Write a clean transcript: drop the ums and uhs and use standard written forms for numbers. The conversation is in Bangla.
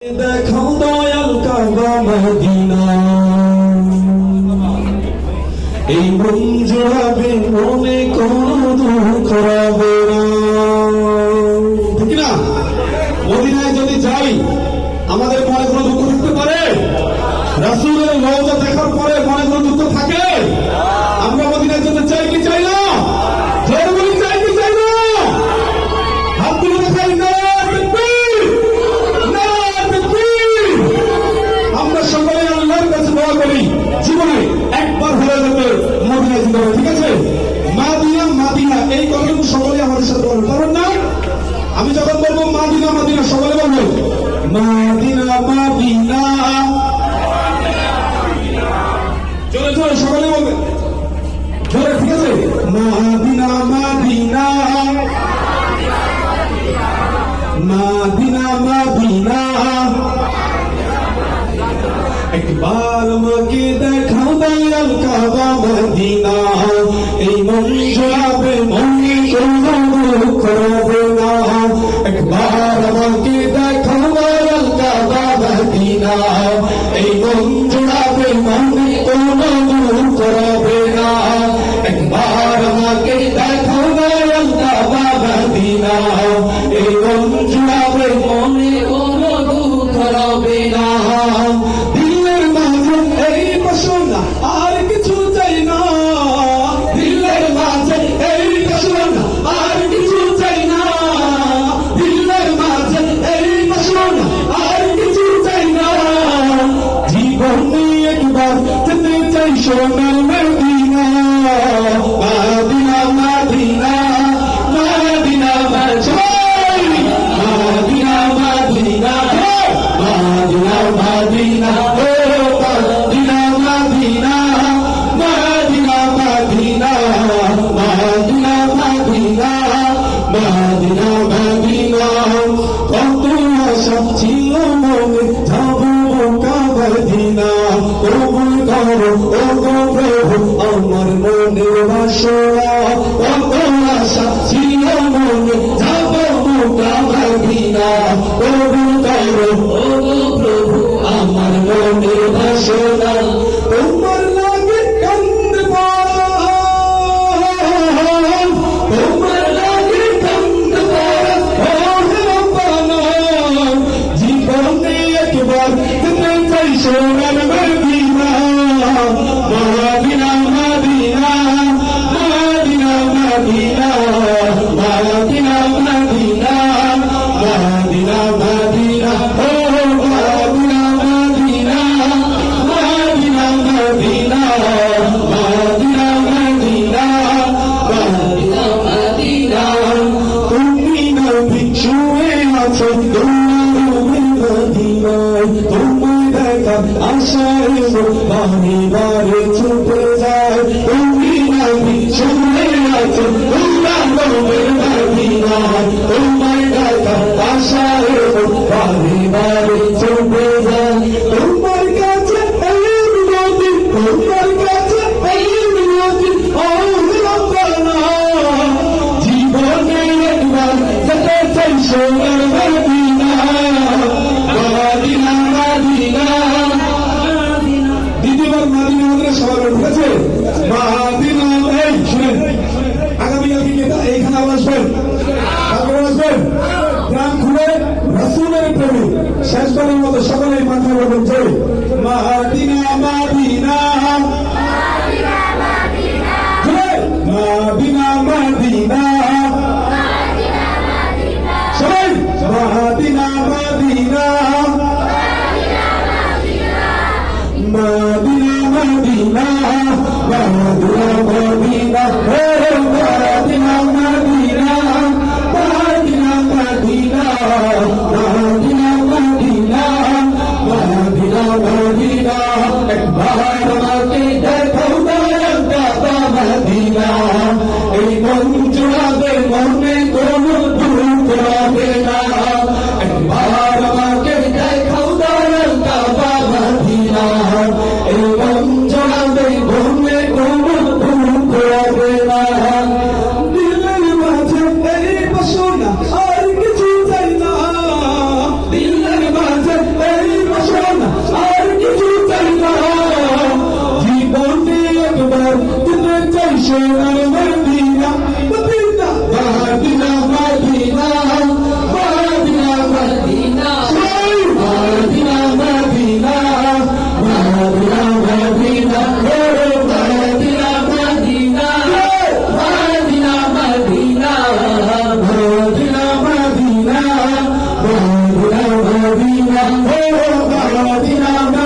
দেখাও দয়াল কাবা মদিনা, এই মন জোড়াবে মনে কোনো দুঃখ হবে না। ঠিক না? মদিনায় যদি যাই আমাদের মনে কোনো দুঃখ থাকতে পারে? রাসূলের রওজা দেখার পরে মনে কোনো দুঃখ থাকে? আমরা মদিনায় যেতে চাই কি চাই না? জোরে বলি চাই কি চাই না? হাত তুলে দেখাই না। আমরা সকলে আল্লাহর কাছে দোয়া করি জীবনে একবার হলে যাতে মদিনায় যেতে হবে। ঠিক আছে? মাদিনা মাদিনা এই কথাটুকু সকলে আমাদের সাথে বলবেন, পারেন না? আমি যখন বলবো মাদিনা মাদিনা সকলে বলবেন মাদিনা মাদিনা, জোরে জোরে সকলে বলবেন, জোরে। ঠিক আছে? মাদিনা মাদিনা মাদিনা মাদিনা, একবার আমাকে দেখাও দয়াল কাবা মদিনা, এই মন জোড়াবে মনে কোনো দুঃখ হবে না। একবার আমাকে দেখাও দয়াল কাবা মদিনা, এই মন জোড়াবে মনে কোনো দুঃখ হবে না। একবার আমাকে দেখাও দয়াল কাবা মদিনা, এই মন জোড়াবে মনে কোনো দুঃখ হবে না। আর কিছু চাই না, দিলের মাঝে এই বাসনা, আর কিছু চাই না, দিলের মাঝে এই বাসনা, আর কিছু চাই না। জীবনে একবার যেতে চাই সোনার মদিনা, মাদিনা মাদিনা মাদিনা মাদিনা মাদিনা মাদিনা মাদিনা মাদিনা মাদিনা, কত আশা ছিল মনে যাবো কাবাদিনা। কবুল করো ও গো প্রভু আমার মনের বাসনা, কত আশা ছিল মনে যাবো কাবাদিনা। কবুল করো ও গো প্রভু আমার মনের বাসনা। তোমার লাগে কান্দে তোমার লাগে কান্দে জীবনে একবার যেতে চাই সোনার মদিনা, মাদিনা মাদিনা মাদিনা মাদিনা মাদিনা মাদিনা মাদিনা মাদিনা ও মাদিনা মাদিনা মাদিনা মাদিনা মাদিনা মাদিনা মাদিনা মাদিনা। তুমি নবী শুয়ে আছো মদিনায়, তোমায় দেখার আশায় বারে বারে ছুটে যায়। তুমি নবী শুয়ে আছো মদিনায়, তোমায় দেখার আশায় বারে বারে ছুটে যায়। তোমার কাছে এই নদী, তোমার কাছে এই নদী জীবনে একবার যেতে চাই সোনার মদিনা, মাদিনা মাদিনা। দ্বিতীয়বার মাদিনা মাদিনা সবাই। ঠিক আছে? মাদিনা। এই শুনেন, আগামীকালকে এইখানে আবার আসবেন, তারপরে আসবেন গ্রাম খুলে রাসূলের প্রেমে শেষবারের মতো সকলে মাথা বলবেন যে মাদিনা মাদিনা মাদিনা মাদিনা, সবাই মাদিনা মাদিনা মাদিনা মাদিনা মাদিনা মাদিনা মাদিনা মাদিনা মাদিনা মাদিনা মাদিনা মাদিনা মাদিনা মাদিনা। একবার আমাকে দেখাও দয়াল কাবা মদিনা, এই মন জোড়াবে মনে কোনো দুঃখ হবে না। একবার আমাকে দেখাও দয়াল কাবা মদিনা, এই মন জোড়াবে মনে কোনো দুঃখ হবে না। দিলের মাঝে এই বাসনা আর কিছু চাই না, দিলের মাঝে মদিনা